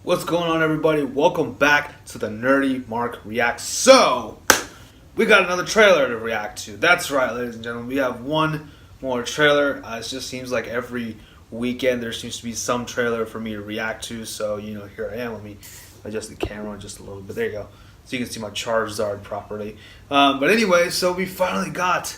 What's going on, everybody? Welcome back to the NerdyMark React. So, we got another trailer to react to. That's right, ladies and gentlemen. We have one more trailer. It just seems like every weekend there seems to be some trailer for me to react to. So, here I am. Let me adjust the camera just a little bit. There you go. So you can see my Charizard properly. But anyway, so we finally got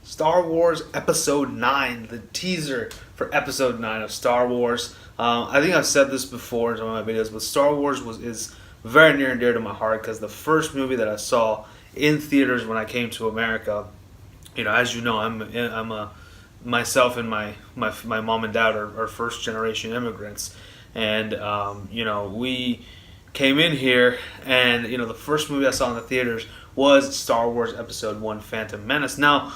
Star Wars Episode 9, the teaser for Episode 9 of Star Wars. I think I've said this before in some of my videos, but Star Wars is very near and dear to my heart because the first movie that I saw in theaters when I came to America, as you know, myself and my mom and dad are first generation immigrants, and we came in here, and the first movie I saw in the theaters was Star Wars Episode 1: Phantom Menace. Now,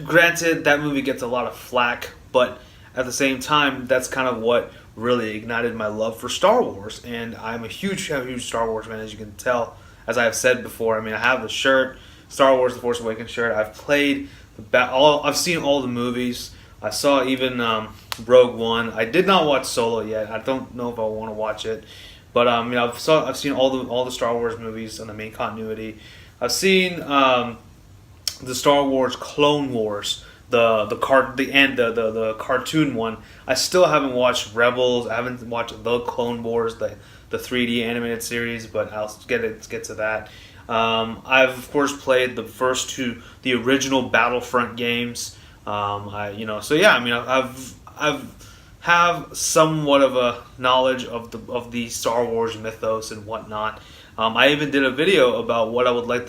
granted, that movie gets a lot of flack, but at the same time, that's kind of what really ignited my love for Star Wars, and I'm a huge Star Wars fan, as you can tell. As I have said before, I have the shirt, Star Wars: The Force Awakens shirt. I've played I've seen all the movies. I saw even Rogue One. I did not watch Solo yet. I don't know if I want to watch it, but I've seen all the Star Wars movies in the main continuity. I've seen the Star Wars Clone Wars, the cartoon one. I still haven't watched Rebels. I haven't watched the Clone Wars, the 3D animated series, but I'll get to that. I've of course played the first two, the original Battlefront games. I've have somewhat of a knowledge of the Star Wars mythos and whatnot. I even did a video about what I would like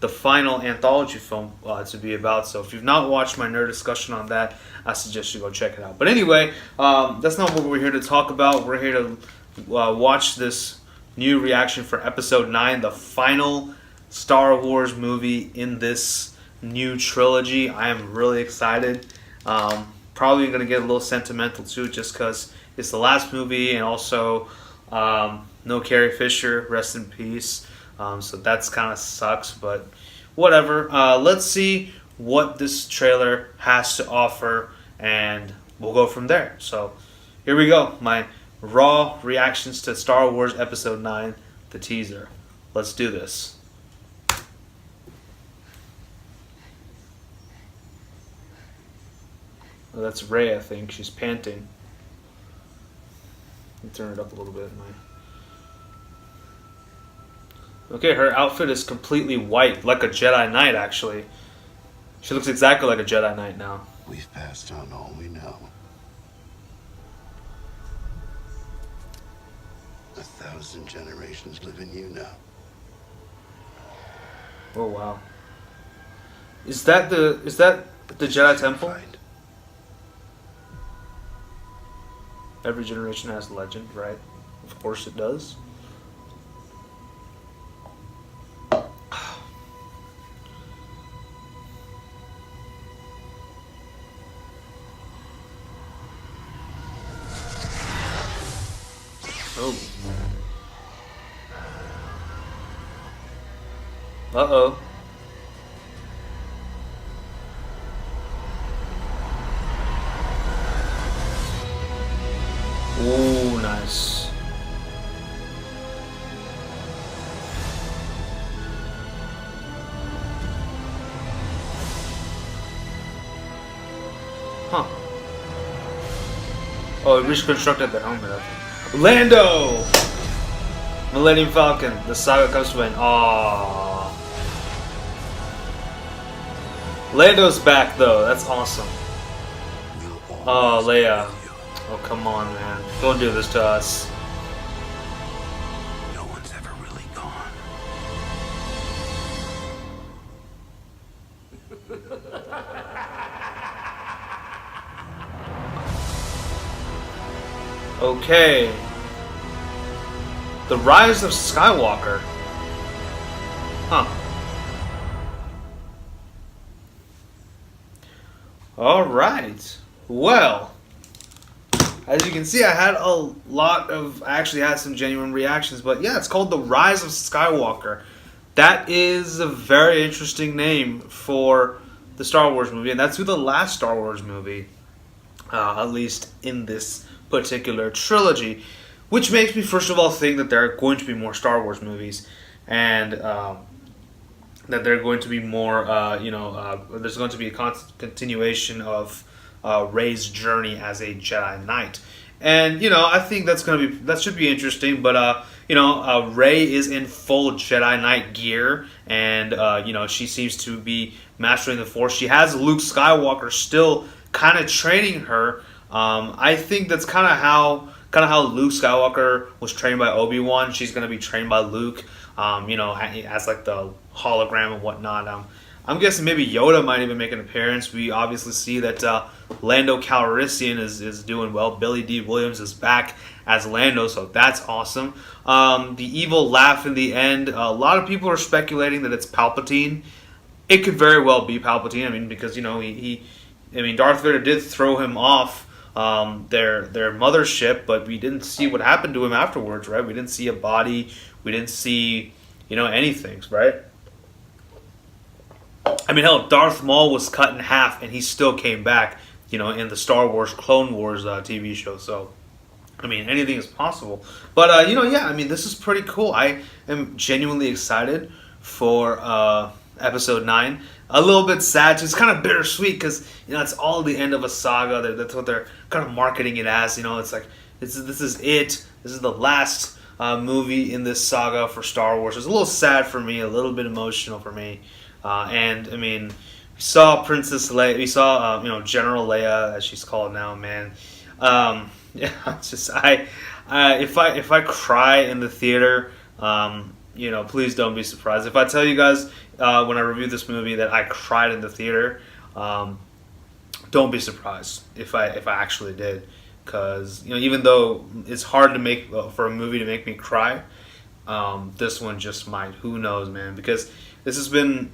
the final anthology film to be about. So if you've not watched my nerd discussion on that, I suggest you go check it out. But anyway, that's not what we're here to talk about. We're here to watch this new reaction for Episode 9, the final Star Wars movie in this new trilogy. I am really excited. Probably going to get a little sentimental too, just because it's the last movie, and also no Carrie Fisher, rest in peace. So that's kind of sucks, but whatever. Let's see what this trailer has to offer, and we'll go from there. So here we go. My raw reactions to Star Wars Episode 9, the teaser. Let's do this. Oh, that's Rey, I think. She's panting. Let me turn it up a little bit. Okay, her outfit is completely white, like a Jedi Knight, actually. She looks exactly like a Jedi Knight now. We've passed on all we know. 1,000 generations live in you now. Oh, wow. Is that the Jedi Temple? Every generation has a legend, right? Of course it does. Oh. Uh-oh. Ooh, nice. Huh. Oh, it reconstructed the helmet, I think. Lando! Millennium Falcon. The saga comes to an end. Aww. Lando's back, though. That's awesome. Oh, Leia. Oh, come on, man. Don't do this to us. No one's ever really gone. Okay. The Rise of Skywalker. Huh. Alright. Well, as you can see, I actually had some genuine reactions, but yeah, it's called The Rise of Skywalker. That is a very interesting name for the Star Wars movie, and that's the last Star Wars movie, at least in this particular trilogy. which makes me first of all think that there are going to be more Star Wars movies, and that they're going to be more, there's going to be a continuation of Rey's journey as a Jedi Knight. And I think that should be interesting. But Rey is in full Jedi Knight gear, and she seems to be mastering the Force. She has Luke Skywalker still kind of training her. I think that's kind of how Luke Skywalker was trained by Obi-Wan. She's going to be trained by Luke. As like the hologram and whatnot. I'm guessing maybe Yoda might even make an appearance. We obviously see that Lando Calrissian is doing well. Billy D. Williams is back as Lando, so that's awesome. The evil laugh in the end. A lot of people are speculating that it's Palpatine. It could very well be Palpatine. I mean, because Darth Vader did throw him off their mothership, but we didn't see what happened to him afterwards, right? We didn't see a body. We didn't see, anything, right? I mean, hell, Darth Maul was cut in half, and he still came back, in the Star Wars Clone Wars TV show. So, I mean, anything is possible. But, this is pretty cool. I am genuinely excited for Episode 9. A little bit sad, it's kind of bittersweet, because, it's all the end of a saga. That's what they're kind of marketing it as. It's like, this is it. This is the last movie in this saga for Star Wars. It's a little sad for me, a little bit emotional for me. And I mean, we saw Princess Leia, we saw General Leia, as she's called now, man. It's just if I cry in the theater, please don't be surprised. If I tell you guys when I review this movie that I cried in the theater, don't be surprised if I actually did. Because even though it's hard to make for a movie to make me cry, this one just might. Who knows, man? Because this has been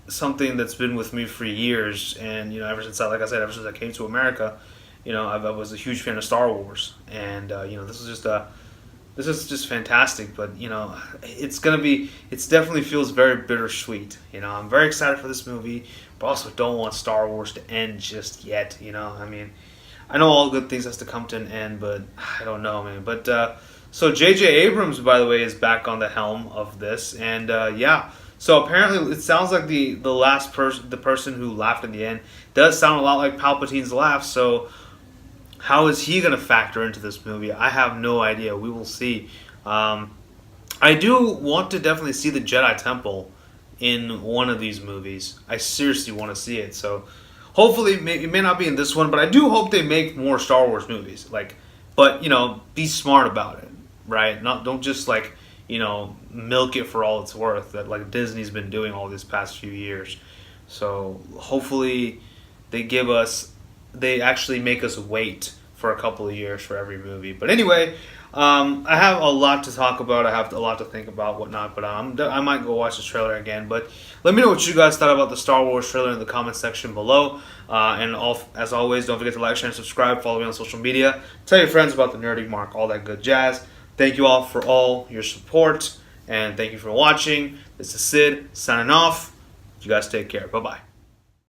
something that's been with me for years, and ever since I came to America, I was a huge fan of Star Wars, and this is just fantastic. But it's definitely feels very bittersweet. I'm very excited for this movie, but also don't want Star Wars to end just yet. I know all good things has to come to an end, but I don't know, man. But so J.J. Abrams, by the way, is back on the helm of this, and So apparently, it sounds like the person who laughed in the end, does sound a lot like Palpatine's laugh. So how is he going to factor into this movie? I have no idea. We will see. I do want to definitely see the Jedi Temple in one of these movies. I seriously want to see it. So. Hopefully, it may not be in this one, but I do hope they make more Star Wars movies. But be smart about it, right? Don't just milk it for all it's worth. That Disney's been doing all these past few years. So hopefully, they actually make us wait for a couple of years for every movie. But anyway, I have a lot to talk about. I have a lot to think about, whatnot. But I might go watch this trailer again. But let me know what you guys thought about the Star Wars trailer in the comment section below. As always, don't forget to like, share, and subscribe. Follow me on social media. Tell your friends about the NerdyMark, all that good jazz. Thank you all for all your support. And thank you for watching. This is Sid signing off. You guys take care. Bye-bye.